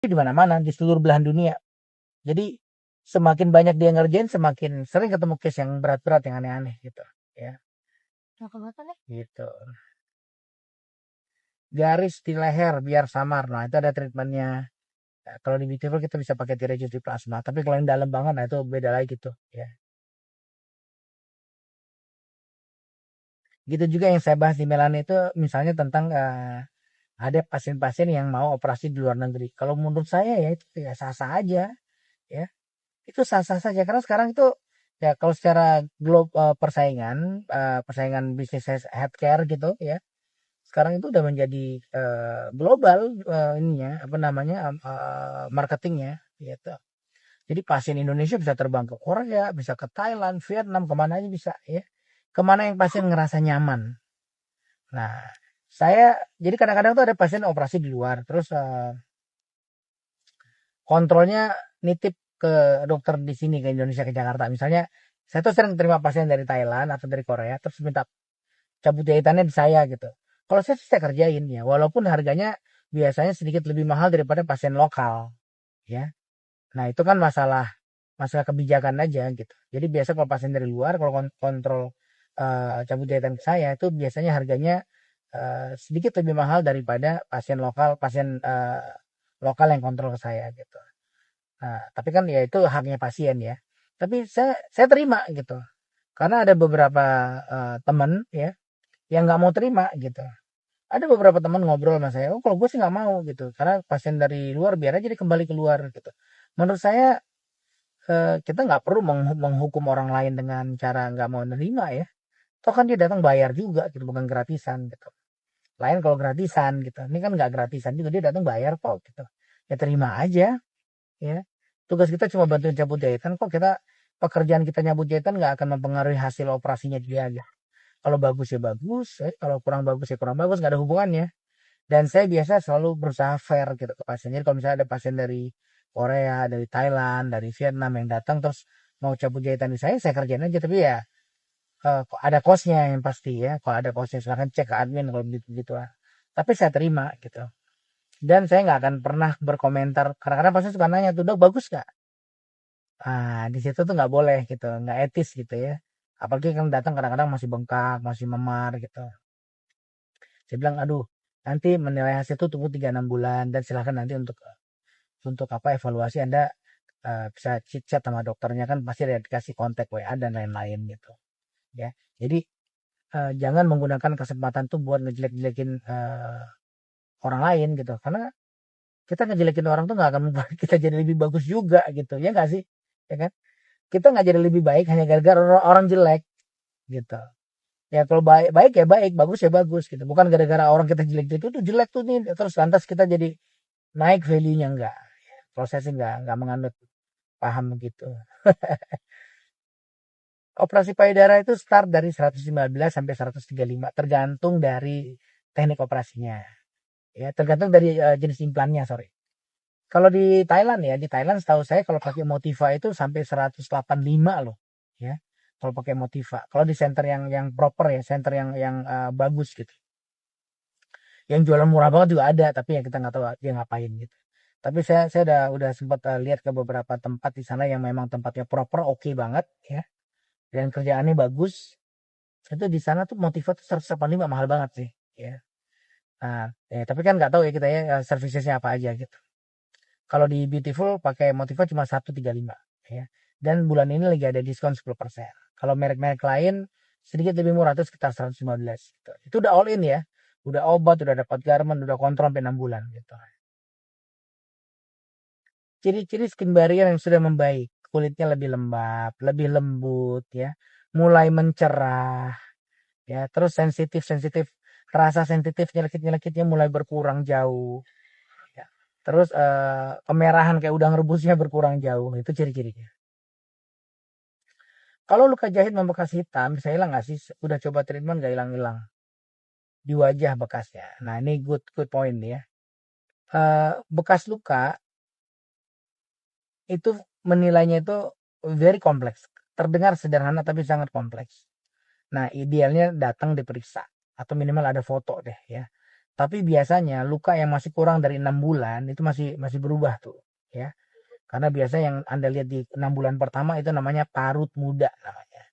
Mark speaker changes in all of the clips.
Speaker 1: di mana-mana di seluruh belahan dunia. Jadi semakin banyak dia ngerjain, semakin sering ketemu case yang berat-berat, yang aneh-aneh gitu ya. Gitu. Garis di leher biar samar. Nah, itu ada treatmentnya. Nah, kalau di beautiful kita bisa pakai tiresis di plasma. Tapi kalau yang dalam banget, nah itu beda lagi gitu ya. Gitu juga yang saya bahas di Melan itu misalnya tentang ada pasien-pasien yang mau operasi di luar negeri. Kalau menurut saya ya itu ya sah-sah aja ya. Itu sah-sah saja karena sekarang itu ya kalau secara persaingan bisnis healthcare gitu ya. Sekarang itu udah menjadi global ininya apa namanya marketingnya gitu. Jadi pasien Indonesia bisa terbang ke Korea, bisa ke Thailand, Vietnam, kemana aja bisa ya. Kemana yang pasien ngerasa nyaman. Nah, saya jadi kadang-kadang tuh ada pasien operasi di luar, terus kontrolnya nitip ke dokter di sini ke Indonesia ke Jakarta. Misalnya saya tuh sering terima pasien dari Thailand atau dari Korea, terus minta cabut jahitannya di saya gitu. Kalau saya kerjain ya, walaupun harganya biasanya sedikit lebih mahal daripada pasien lokal, ya. Nah itu kan masalah masalah kebijakan aja gitu. Jadi biasa kalau pasien dari luar, kalau kontrol cabut jahitan ke saya itu biasanya harganya sedikit lebih mahal daripada pasien lokal yang kontrol ke saya gitu. Nah, tapi kan ya itu haknya pasien ya. Tapi saya terima gitu. Karena ada beberapa teman ya yang nggak mau terima gitu. Ada beberapa teman ngobrol sama saya, oh kalau gue sih nggak mau gitu, karena pasien dari luar biar aja dia kembali keluar gitu. Menurut saya kita nggak perlu menghukum orang lain dengan cara nggak mau nerima ya. Toh kan dia datang bayar juga gitu, bukan gratisan gitu. Lain kalau gratisan gitu, ini kan nggak gratisan juga, dia datang bayar kok gitu. Ya terima aja ya. Tugas kita cuma bantuin cabut jahitan kok, kita pekerjaan kita nyabut jahitan nggak akan mempengaruhi hasil operasinya dia aja. Kalau bagus ya bagus, kalau kurang bagus ya kurang bagus, nggak ada hubungannya. Dan saya biasa selalu berusaha fair gitu ke pasien. Jadi kalau misalnya ada pasien dari Korea, dari Thailand, dari Vietnam yang datang terus mau cabut jahitan di saya kerjain aja. Tapi ya ada costnya yang pasti ya. Kalau ada costnya silahkan cek ke admin kalau begitu lah. Tapi saya terima gitu. Dan saya nggak akan pernah berkomentar. Kadang-kadang pasti suka nanya tuh, dok bagus nggak? Ah, di situ tuh nggak boleh gitu, nggak etis gitu ya. Apalagi kan datang kadang-kadang masih bengkak, masih memar gitu. Saya bilang, aduh, nanti menilai hasil itu tunggu 3-6 bulan dan silahkan nanti untuk apa evaluasi Anda bisa chit chat sama dokternya kan pasti ada dikasih kontak WA dan lain-lain gitu ya. Jadi jangan menggunakan kesempatan tuh buat ngejelek-jelekin orang lain gitu karena kita ngejelekin orang tuh nggak akan membuat kita jadi lebih bagus juga gitu ya nggak sih ya kan kita nggak jadi lebih baik hanya gara-gara orang jelek gitu ya kalau baik baik ya baik bagus ya bagus gitu bukan gara-gara orang kita jelek-jelek itu jelek tuh nih terus lantas kita jadi naik value-nya enggak prosesnya enggak menganut paham begitu. Operasi payudara itu start dari 115 sampai 135 tergantung dari teknik operasinya. Ya, tergantung dari jenis implannya, sorry. Kalau di Thailand ya, di Thailand setahu saya kalau pakai Motiva itu sampai 185 loh, ya. Kalau pakai Motiva. Kalau di center yang proper ya, center yang bagus gitu. Yang jualan murah banget juga ada, tapi ya kita nggak tahu dia ngapain gitu. Tapi saya udah sempat lihat ke beberapa tempat di sana yang memang tempatnya proper, oke banget ya. Dan kerjaannya bagus. Itu di sana tuh Motiva tuh 185 mahal banget sih ya. Nah, tapi kan nggak tahu ya kita ya servicesnya apa aja gitu. Kalau di Beautiful pakai Motiva cuma 135 ya. Dan bulan ini lagi ada diskon 10%. Kalau merek-merek lain sedikit lebih murah tuh sekitar 115 gitu. Itu udah all in ya. Udah obat, udah dapat garment, udah kontrol sampai 6 bulan gitu. Ciri-ciri skin barrier yang sudah membaik, kulitnya lebih lembab, lebih lembut ya, mulai mencerah ya, terus sensitif rasa sensitif nyelekit-nyelekitnya mulai berkurang jauh ya. Terus kemerahan kayak udang rebusnya berkurang jauh, itu ciri-cirinya. Kalau luka jahit membekas hitam bisa hilang nggak sih? Udah coba treatment nggak hilang-hilang di wajah bekasnya. Nah ini good point ya. Bekas luka itu menilainya itu very kompleks. Terdengar sederhana tapi sangat kompleks. Nah idealnya datang diperiksa atau minimal ada foto deh ya. Tapi biasanya luka yang masih kurang dari 6 bulan itu masih berubah tuh, ya. Karena biasa yang Anda lihat di 6 bulan pertama itu namanya parut muda namanya.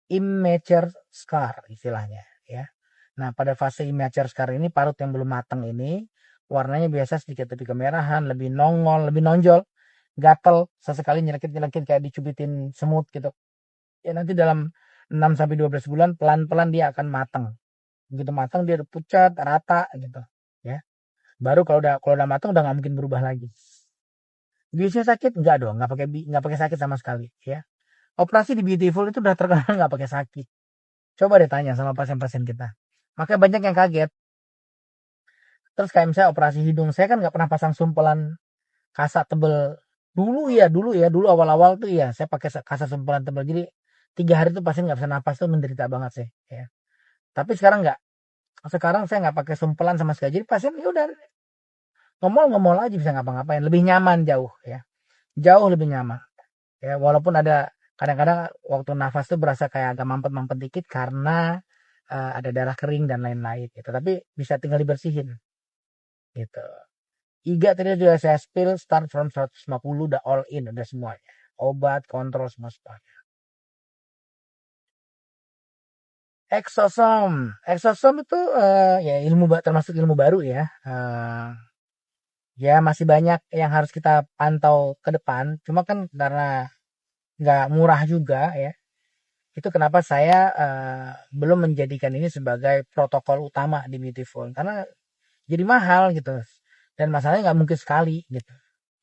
Speaker 1: Immature scar istilahnya, ya. Nah, pada fase immature scar ini parut yang belum matang ini warnanya biasa sedikit lebih kemerahan, lebih nongol, lebih nonjol, gatel, sesekali nyelekit-nyelekit kayak dicubitin semut gitu. Ya nanti dalam 6 sampai 12 bulan pelan-pelan dia akan matang. Begitu matang dia udah pucat, rata gitu, ya. Baru kalau udah matang udah nggak mungkin berubah lagi. Biasanya sakit? Enggak dong, nggak pakai sakit sama sekali, ya. Operasi di Beautiful itu udah terkenal nggak pakai sakit. Coba deh tanya sama pasien-pasien kita. Makanya banyak yang kaget. Terus kayak misalnya operasi hidung, saya kan nggak pernah pasang sumpelan kasa tebel. Dulu awal-awal tuh ya, saya pakai kasa sumpelan tebel. Jadi 3 hari tuh pasien nggak bisa napas tuh menderita banget sih, ya. Tapi sekarang nggak. Sekarang saya nggak pakai sumpelan sama sekali. Jadi pasien ya udah ngomol-ngomol aja bisa ngapa-ngapain. Lebih nyaman jauh, ya. Jauh lebih nyaman. Ya, walaupun ada kadang-kadang waktu nafas tuh berasa kayak agak mampet-mampet dikit karena ada darah kering dan lain-lain gitu. Tapi bisa tinggal dibersihin gitu. Iga tadi juga saya spill start from 150 udah all in udah semuanya. Obat, kontrol semua semuanya. Exosom. Exosom itu ya termasuk ilmu baru ya. Ya masih banyak yang harus kita pantau ke depan. Cuma kan karena nggak murah juga ya. Itu kenapa saya belum menjadikan ini sebagai protokol utama di Beautiful. Karena jadi mahal gitu. Dan masalahnya nggak mungkin sekali gitu.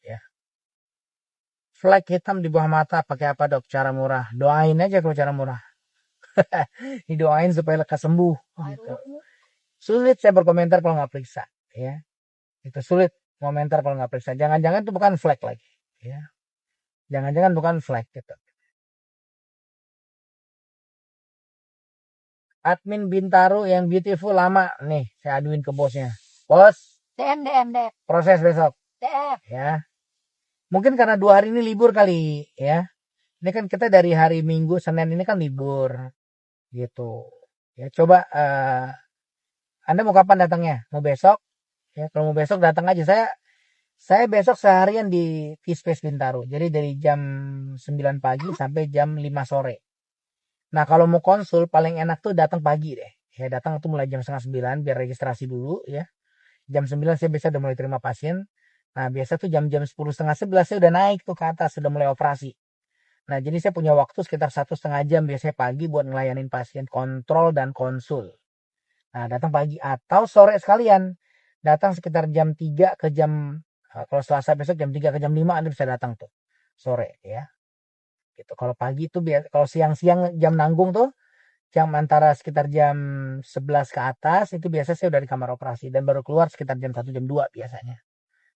Speaker 1: Ya. Flek hitam di bawah mata pakai apa dok? Cara murah. Doain aja kalau cara murah. Didoain supaya lekas sembuh. Gitu. Sulit saya berkomentar kalau nggak periksa. Ya. Itu sulit komentar kalau nggak periksa. Jangan-jangan itu bukan flek lagi. Ya. Jangan-jangan bukan flek gitu. Admin Bintaro yang Beautiful lama nih saya aduin ke bosnya. Bos,
Speaker 2: DM.
Speaker 1: proses besok
Speaker 2: DM.
Speaker 1: ya. Mungkin karena 2 hari ini libur kali ya. Ini kan kita dari hari Minggu, Senin ini kan libur gitu. Ya coba Anda mau kapan datangnya? Mau besok? Ya kalau mau besok datang aja. Saya besok seharian di T-Space Bintaro. Jadi dari jam 9 pagi sampai jam 5 sore. Nah kalau mau konsul paling enak tuh datang pagi deh. Ya datang tuh mulai jam setengah 9 biar registrasi dulu ya. Jam 9 saya biasa udah mulai terima pasien. Nah biasa tuh jam-jam 10 setengah 11 saya udah naik tuh ke atas. Sudah mulai operasi. Nah jadi saya punya waktu sekitar 1,5 jam biasanya pagi buat ngelayanin pasien kontrol dan konsul. Nah datang pagi atau sore sekalian. Datang sekitar jam 3 ke jam, kalau Selasa besok jam 3 ke jam 5 Anda bisa datang tuh. Sore ya. Gitu. Kalau pagi tuh kalau siang-siang jam nanggung tuh jam antara sekitar jam 11 ke atas itu biasa saya udah di kamar operasi dan baru keluar sekitar jam 1 jam 2 biasanya.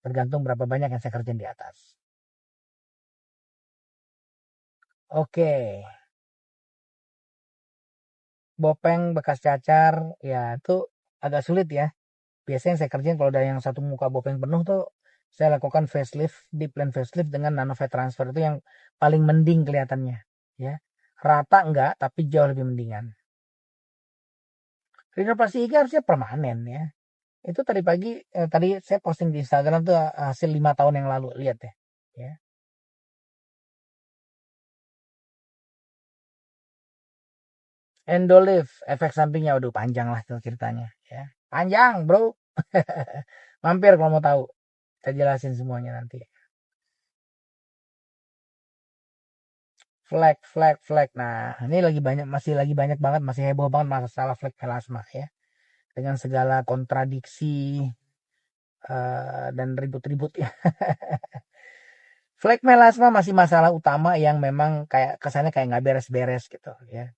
Speaker 1: Tergantung berapa banyak yang saya kerjain di atas. Oke. Bopeng bekas cacar ya itu agak sulit ya. Biasanya yang saya kerjain kalau ada yang satu muka bopeng penuh tuh saya lakukan facelift, deep plan facelift dengan nano fat transfer itu yang paling mending kelihatannya ya. Rata enggak tapi jauh lebih mendingan. Rinoplasti iga harusnya permanen ya. Itu tadi saya posting di Instagram tuh hasil 5 tahun yang lalu, lihat deh ya. Endolift efek sampingnya udah panjang lah tuh ceritanya ya. Panjang, Bro. Mampir kalau mau tahu. Saya jelasin semuanya nanti. Flek. Nah, ini masih lagi banyak banget, masih heboh banget masalah flek melasma ya. Dengan segala kontradiksi dan ribut-ribut ya. Flek melasma masih masalah utama yang memang kayak kesannya kayak nggak beres-beres gitu ya.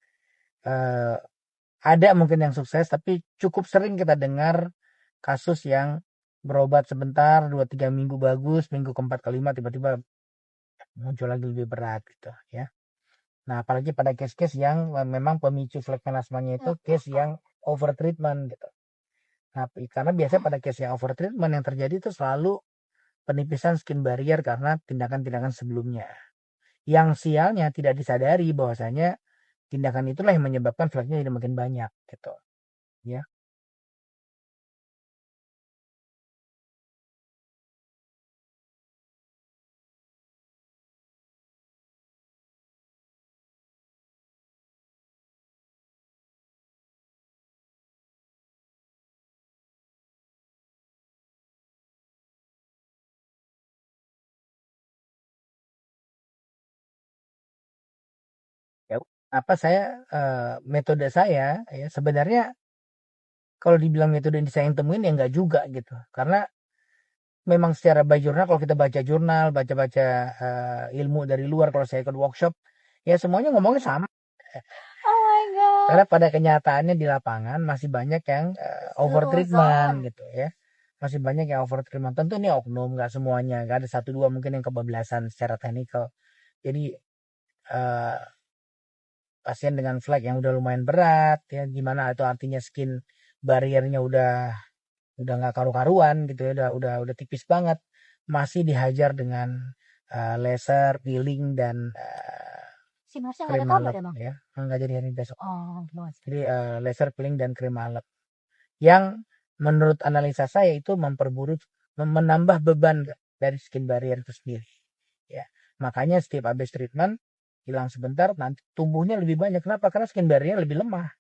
Speaker 1: Eh, ada mungkin yang sukses, tapi cukup sering kita dengar kasus yang berobat sebentar, 2-3 minggu bagus, minggu keempat kelima tiba-tiba muncul lagi lebih berat gitu ya. Nah, apalagi pada case-case yang memang pemicu flek melasmanya itu case yang over treatment gitu. Nah, karena biasanya pada case yang over treatment yang terjadi itu selalu penipisan skin barrier karena tindakan-tindakan sebelumnya. Yang sialnya tidak disadari bahwasanya tindakan itulah yang menyebabkan fleknya jadi makin banyak gitu. Ya. metode saya ya sebenarnya kalau dibilang metode yang saya temuin ya enggak juga gitu. Karena memang secara by jurnal kalau kita baca jurnal, baca-baca ilmu dari luar kalau saya ikut workshop ya semuanya ngomongnya sama.
Speaker 2: Oh my god.
Speaker 1: Karena pada kenyataannya di lapangan masih banyak yang over treatment gitu ya. Masih banyak yang over treatment. Tentu ini oknum, nggak semuanya. Nggak ada satu dua mungkin yang kebablasan secara teknikal. Jadi eh, pasien dengan flek yang udah lumayan berat ya gimana itu artinya skin barriernya udah nggak karu-karuan gitu ya udah tipis banget masih dihajar dengan laser peeling dan
Speaker 2: Si Marsha nggak
Speaker 1: krim
Speaker 2: ada kabar
Speaker 1: alep
Speaker 2: emang.
Speaker 1: ya nggak jadi hari besok.
Speaker 2: Oh, luas.
Speaker 1: Jadi laser peeling dan krim alep yang menurut analisa saya itu menambah beban dari skin barrier itu sendiri ya makanya setiap habis treatment hilang sebentar nanti tumbuhnya lebih banyak kenapa karena skin barrier lebih lemah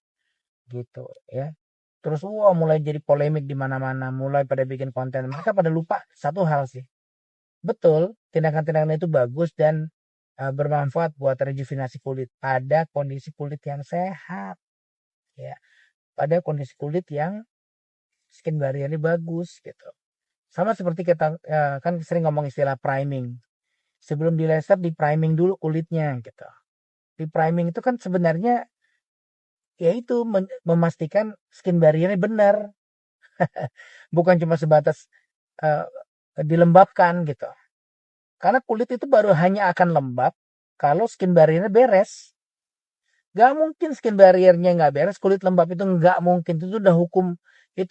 Speaker 1: gitu ya terus mulai jadi polemik di mana-mana mulai pada bikin konten mereka pada lupa satu hal sih betul tindakan-tindakan itu bagus dan bermanfaat buat rejuvenasi kulit pada kondisi kulit yang sehat ya pada kondisi kulit yang skin barriernya bagus gitu sama seperti kita kan sering ngomong istilah priming sebelum di laser di priming dulu kulitnya gitu di priming itu kan sebenarnya yaitu memastikan skin barriernya benar bukan cuma sebatas uh, dilembabkan gitu karena kulit itu baru hanya akan lembab kalau skin barriernya beres gak mungkin skin barriernya nggak beres kulit lembab itu nggak mungkin itu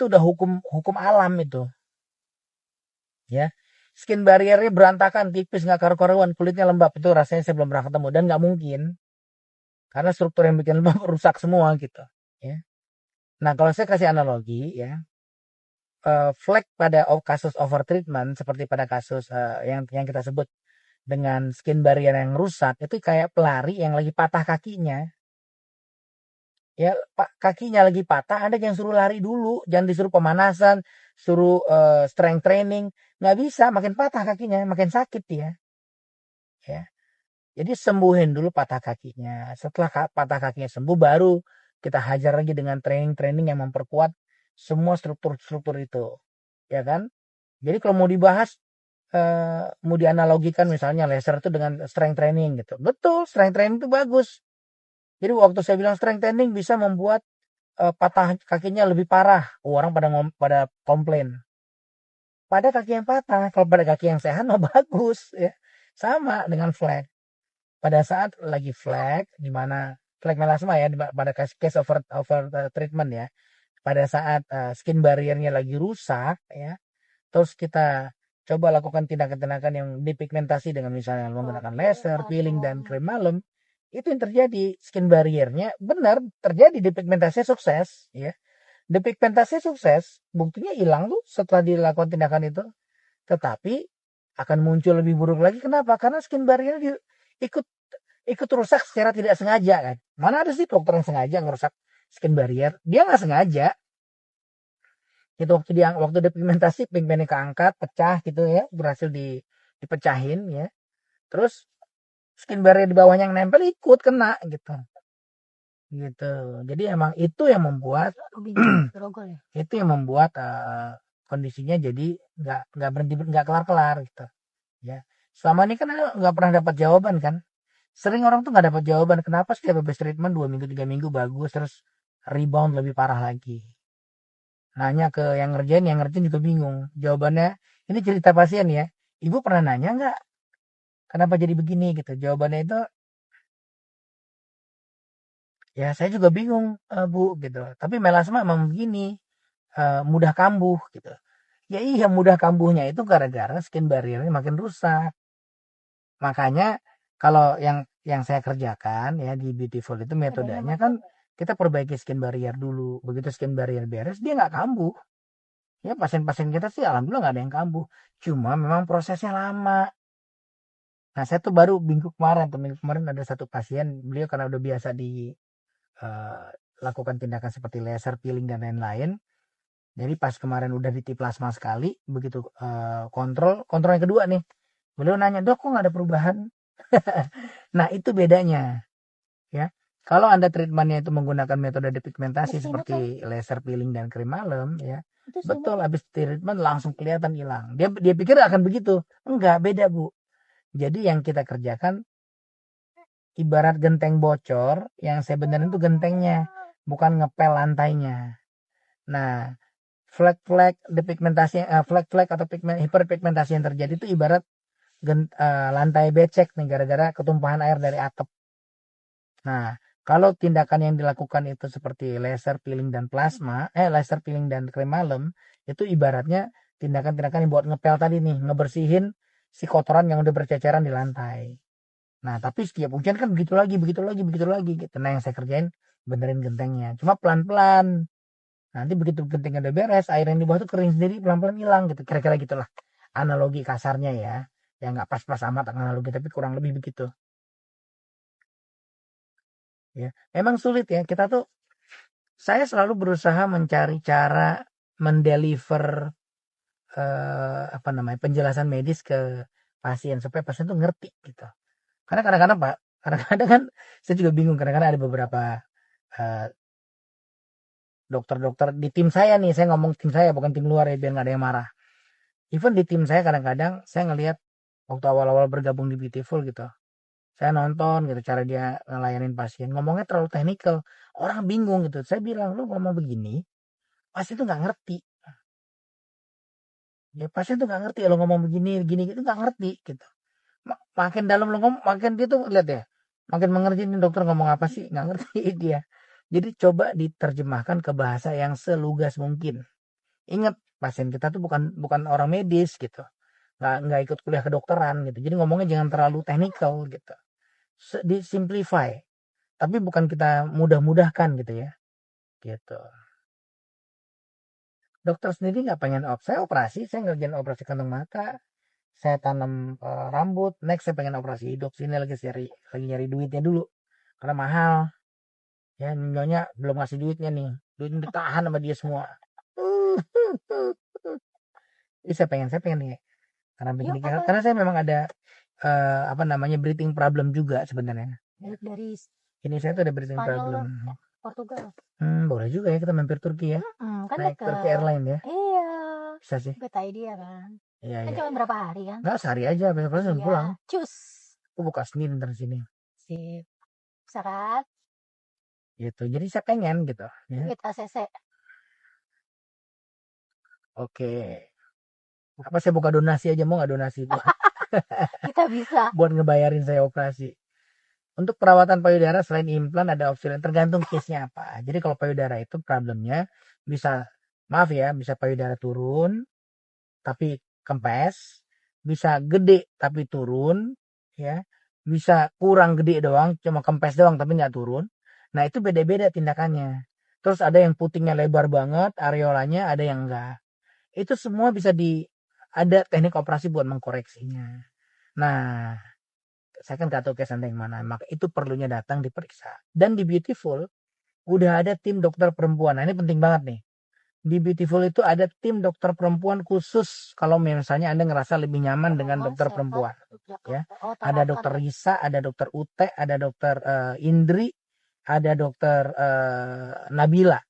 Speaker 1: udah hukum alam itu ya skin barriernya berantakan tipis nggak karu-karuan kulitnya lembab itu rasanya saya belum pernah ketemu dan nggak mungkin karena struktur yang bikin lembab rusak semua gitu ya nah kalau saya kasih analogi ya flek pada kasus over treatment seperti pada kasus yang kita sebut dengan skin barrier yang rusak itu kayak pelari yang lagi patah kakinya ya kakinya lagi patah Anda yang suruh lari dulu jangan disuruh pemanasan suruh strength training nggak bisa makin patah kakinya makin sakit dia ya jadi sembuhin dulu patah kakinya setelah patah kakinya sembuh baru kita hajar lagi dengan training-training yang memperkuat semua struktur-struktur itu ya kan jadi kalau mau dibahas mau dianalogikan misalnya laser itu dengan strength training gitu betul strength training itu bagus jadi waktu saya bilang strength training bisa membuat patah kakinya lebih parah orang pada komplain pada kaki yang patah kalau pada kaki yang sehat mah bagus ya sama dengan flag pada saat lagi flag di mana flag melasma ya pada case over treatment ya pada saat skin barriernya lagi rusak ya terus kita coba lakukan tindakan-tindakan yang dipigmentasi dengan misalnya menggunakan laser, peeling dan krim malam itu yang terjadi skin barriernya benar terjadi dipigmentasi sukses ya depigmentasi sukses buktinya hilang tuh setelah dilakukan tindakan itu tetapi akan muncul lebih buruk lagi kenapa karena skin barriernya ikut ikut rusak secara tidak sengaja kan mana ada sih dokter yang sengaja ngerusak skin barrier dia nggak sengaja itu waktu depigmentasi pigmentnya keangkat pecah gitu ya berhasil dipecahin ya terus skin barrier di bawahnya yang nempel ikut kena gitu jadi emang itu yang membuat itu yang membuat kondisinya jadi nggak berhenti nggak kelar gitu ya selama ini kan nggak pernah dapat jawaban kan sering orang tuh nggak dapat jawaban kenapa setiap habis treatment 2 minggu 3 minggu bagus terus rebound lebih parah lagi nanya ke yang ngerjain juga bingung jawabannya ini cerita pasien ya ibu pernah nanya nggak kenapa jadi begini gitu jawabannya itu ya saya juga bingung bu gitu tapi melasma emang begini mudah kambuh gitu ya iya mudah kambuhnya itu gara-gara skin barriernya makin rusak makanya kalau yang saya kerjakan ya di Beautiful itu metodenya kan kita perbaiki skin barrier dulu begitu skin barrier beres dia nggak kambuh ya pasien-pasien kita sih alhamdulillah nggak ada yang kambuh cuma memang prosesnya lama nah saya tuh baru minggu kemarin ada satu pasien beliau karena udah biasa di lakukan tindakan seperti laser peeling dan lain-lain jadi pas kemarin udah di plasma sekali begitu kontrol yang kedua nih beliau nanya dok kok nggak ada perubahan nah itu bedanya ya Kalau Anda treatmentnya itu menggunakan metode depigmentasi
Speaker 2: Bersihin
Speaker 1: seperti laser peeling dan krim malam ya,
Speaker 2: Itu
Speaker 1: betul
Speaker 2: selimut.
Speaker 1: habis treatment langsung kelihatan hilang. Dia pikir akan begitu. Enggak, beda, Bu. Jadi yang kita kerjakan ibarat genteng bocor, yang saya benerin itu gentengnya, bukan ngepel lantainya. Nah, flek-flek depigmentasi, flek-flek atau hiperpigmentasi yang terjadi itu ibarat lantai becek nih gara-gara ketumpahan air dari atap. Nah, kalau tindakan yang dilakukan itu seperti laser peeling dan laser peeling dan krim malam, itu ibaratnya tindakan-tindakan yang buat ngepel tadi nih, ngebersihin si kotoran yang udah berceceran di lantai. Nah, tapi setiap hujan kan begitu lagi, begitu lagi, begitu lagi gitu. Nah, yang saya kerjain benerin gentengnya. Cuma pelan-pelan. Nanti begitu gentengnya udah beres, air yang di bawah tuh kering sendiri, pelan-pelan hilang gitu. Kira-kira gitulah analogi kasarnya ya. Ya nggak pas-pas amat analogi, tapi kurang lebih begitu. Ya, emang sulit ya. Saya selalu berusaha mencari cara mendeliver penjelasan medis ke pasien supaya pasien tuh ngerti gitu. Karena kadang-kadang Pak, kadang-kadang kan saya juga bingung, kadang-kadang ada beberapa eh, dokter-dokter di tim saya nih, saya ngomong tim saya bukan tim luar ya biar nggak ada yang marah. Even di tim saya kadang-kadang saya ngelihat waktu awal-awal bergabung di Beautiful gitu, saya nonton gitu cara dia ngelayanin pasien, ngomongnya terlalu teknikal, orang bingung gitu. Saya bilang lu ngomong begini, pasien tuh nggak ngerti. Ya pasien tuh nggak ngerti lo ngomong begini, begini gitu nggak ngerti gitu. Makin dalam lo ngomong, makin dia tuh lihat ya, makin mengerti ini dokter ngomong apa sih, nggak ngerti dia. Jadi coba diterjemahkan ke bahasa yang selugas mungkin. Ingat, pasien kita tuh bukan bukan orang medis gitu, nggak ikut kuliah kedokteran gitu. Jadi ngomongnya jangan terlalu teknikal gitu. Disimplify, tapi bukan kita mudah-mudahkan gitu ya. Gitu. Dokter sendiri nggak pengen saya operasi, saya ngerjain operasi kantong mata, saya tanam rambut, next saya pengen operasi hidung. Sini lagi nyari duitnya dulu karena mahal ya, nyonya belum ngasih duitnya nih, duitnya ditahan sama dia semua. Jadi saya pengen nih karena begini,
Speaker 2: Yuk, apa?
Speaker 1: karena saya memang ada breathing problem juga sebenarnya.
Speaker 2: Dari
Speaker 1: Ini saya tuh ada breathing
Speaker 2: Spanyol
Speaker 1: problem.
Speaker 2: Portugal.
Speaker 1: Boleh juga ya kita mampir Turki ya,
Speaker 2: Kan
Speaker 1: naik
Speaker 2: deket.
Speaker 1: Turki Airline ya,
Speaker 2: Iya.
Speaker 1: bisa sih.
Speaker 2: Beta idea kan.
Speaker 1: Iya
Speaker 2: Kan
Speaker 1: iya.
Speaker 2: cuma berapa hari kan?
Speaker 1: Nggak, sehari aja, besok langsung
Speaker 2: Iya.
Speaker 1: pulang.
Speaker 2: Cus.
Speaker 1: Aku buka Senin ntar sini.
Speaker 2: Sip. Bisa kan?
Speaker 1: Gitu. Jadi saya pengen gitu. Ya.
Speaker 2: Duit ACC.
Speaker 1: Oke. Apa saya buka donasi aja, mau nggak donasi buat
Speaker 2: Kita bisa.
Speaker 1: buat ngebayarin saya operasi. Untuk perawatan payudara selain implan ada opsi lain, tergantung case-nya apa. Jadi kalau payudara itu problemnya bisa, maaf ya, bisa payudara turun tapi kempes, bisa gede tapi turun, ya, bisa kurang gede doang, cuma kempes doang tapi nggak turun. Nah itu beda-beda tindakannya. Terus ada yang putingnya lebar banget, areolanya, ada yang enggak. Itu semua ada teknik operasi buat mengkoreksinya. Nah, saya kan gak tahu case Anda yang mana, maka itu perlunya datang diperiksa. Dan di Beautiful udah ada tim dokter perempuan. Nah ini penting banget nih. Di Beautiful itu ada tim dokter perempuan khusus kalau misalnya Anda ngerasa lebih nyaman dengan dokter perempuan. Ya, ada dokter Risa, ada dokter Ute, ada dokter Indri, ada dokter Nabila.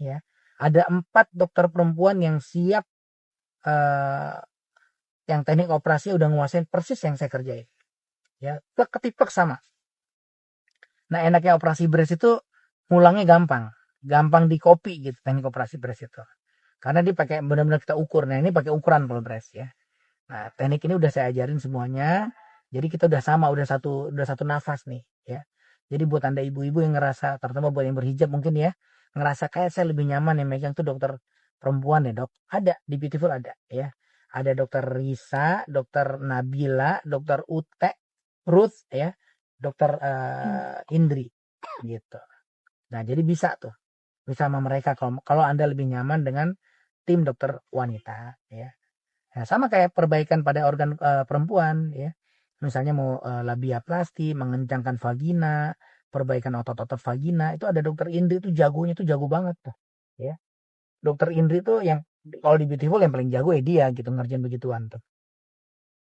Speaker 1: Ya, ada 4 dokter perempuan yang siap, yang teknik operasi udah nguasain persis yang saya kerjain. Ya, ketiplek sama. Nah enaknya operasi breast itu ngulangnya gampang di copy gitu teknik operasi breast itu. Karena dia pakai benar-benar kita ukur. Nah ini pakai ukuran kalau breast ya. Nah teknik ini udah saya ajarin semuanya. Jadi kita udah sama, udah satu nafas nih ya. Jadi buat Anda ibu-ibu yang ngerasa, terutama buat yang berhijab mungkin ya, ngerasa kayak saya lebih nyaman yang megang tuh dokter perempuan ya dok. Ada di Beautiful ada ya. Ada dokter Risa, dokter Nabila, dokter Ute, Ruth ya, dokter Indri gitu. Nah jadi bisa tuh, bisa sama mereka kalau Anda lebih nyaman dengan tim dokter wanita ya. Nah, sama kayak perbaikan pada organ perempuan ya. Misalnya mau labiaplasti, mengencangkan vagina, perbaikan otot-otot vagina, itu ada dokter Indri itu jagonya tuh jago banget tuh ya. Dokter Indri tuh yang kalau di Beautiful yang paling jago ya dia gitu ngerjain begituan tuh.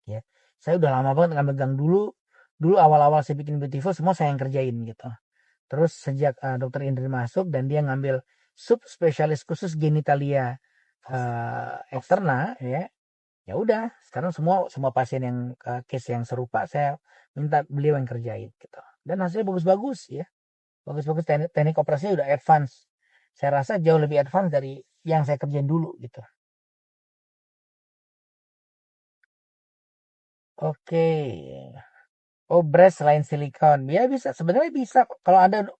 Speaker 1: Ya. Saya udah lama banget nggak megang dulu awal-awal saya bikin Beautiful semua saya yang kerjain gitu. Terus sejak dokter Indri masuk dan dia ngambil subspesialis khusus genitalia eksterna, ya udah sekarang semua pasien yang case yang serupa saya minta beliau yang kerjain gitu. Dan hasilnya bagus-bagus ya. Bagus-bagus, teknik operasinya udah advance. Saya rasa jauh lebih advance dari yang saya kerjain dulu gitu. Oke. Oh, breast selain silikon. Ya bisa, sebenarnya bisa. Kalau Anda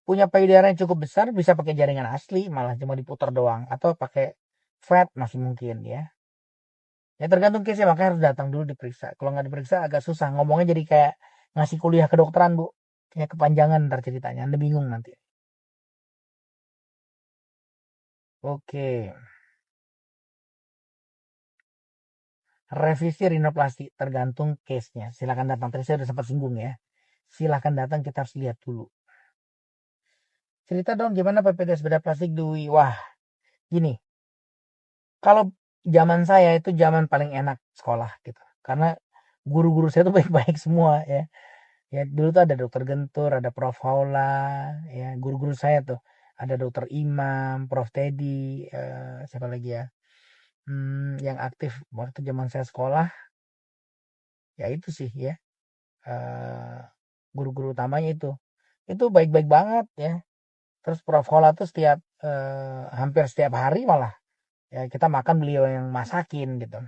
Speaker 1: punya payudara yang cukup besar, bisa pakai jaringan asli, malah cuma diputar doang. Atau pakai fat masih mungkin ya. Ya tergantung case ya, makanya harus datang dulu diperiksa. Kalau nggak diperiksa agak susah. Ngomongnya jadi kayak ngasih kuliah kedokteran, Bu. Kayak kepanjangan ntar ceritanya. Anda bingung nanti. Oke. Revisi rinoplasti tergantung case-nya. Silakan datang. Tadi saya udah sempat singgung ya. Silakan datang, kita harus lihat dulu. Cerita dong gimana PPDS bedah plastik Dwi. Wah, gini. Kalau zaman saya itu zaman paling enak sekolah gitu. Karena guru-guru saya tuh baik-baik semua ya. Ya dulu tuh ada dokter Gentur, ada Prof Haula, ya guru-guru saya tuh. Ada dokter Imam, Prof Teddy, siapa lagi ya? Yang aktif waktu zaman saya sekolah, ya itu sih ya. eh, Guru-guru utamanya itu. Itu baik-baik banget ya. Terus Prof Haula tuh hampir setiap hari malah ya kita makan beliau yang masakin gitu.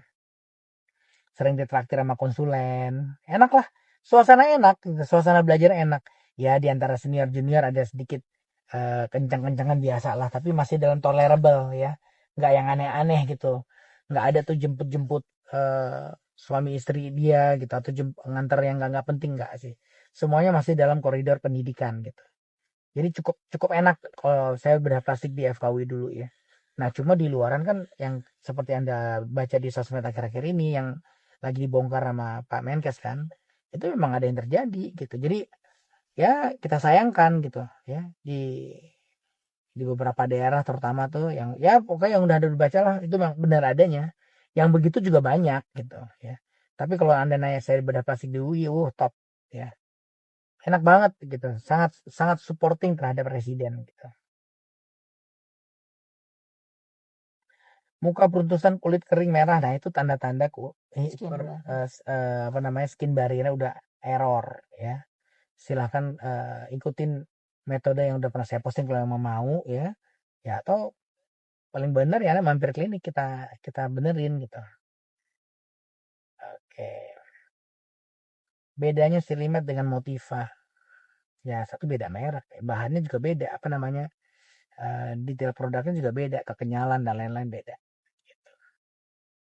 Speaker 1: Sering ditraktir sama konsulen, enak lah, suasana enak gitu. Suasana belajar enak ya, di antara senior junior ada sedikit kencang-kencangan biasa lah, tapi masih dalam tolerable ya, nggak yang aneh-aneh gitu, nggak ada tuh jemput-jemput suami istri dia gitu, atau nganter yang nggak penting, nggak sih, semuanya masih dalam koridor pendidikan gitu. Jadi cukup cukup enak kalau saya bedah plastik di FKW dulu ya. Nah, cuma di luaran kan yang seperti Anda baca di sosmed akhir-akhir ini yang lagi dibongkar sama Pak Menkes kan, itu memang ada yang terjadi gitu. Jadi ya kita sayangkan gitu ya, di beberapa daerah terutama tuh yang ya pokoknya yang udah ada dibaca lah itu memang benar adanya. Yang begitu juga banyak gitu ya. Tapi kalau Anda nanya saya bedah plastik di UI, top ya. Enak banget gitu. Sangat sangat supporting terhadap residen gitu. Muka beruntusan, kulit kering merah, nah itu tanda-tanda apa namanya, skin barrier udah error ya. Silahkan ikutin metode yang udah pernah saya posting kalau memang mau ya. Ya atau paling benar ya mampir klinik, kita kita benerin gitu. Oke. Bedanya Silimet dengan Motiva. Ya satu beda merek, bahannya juga beda, apa namanya, detail produknya juga beda, kekenyalan dan lain-lain beda.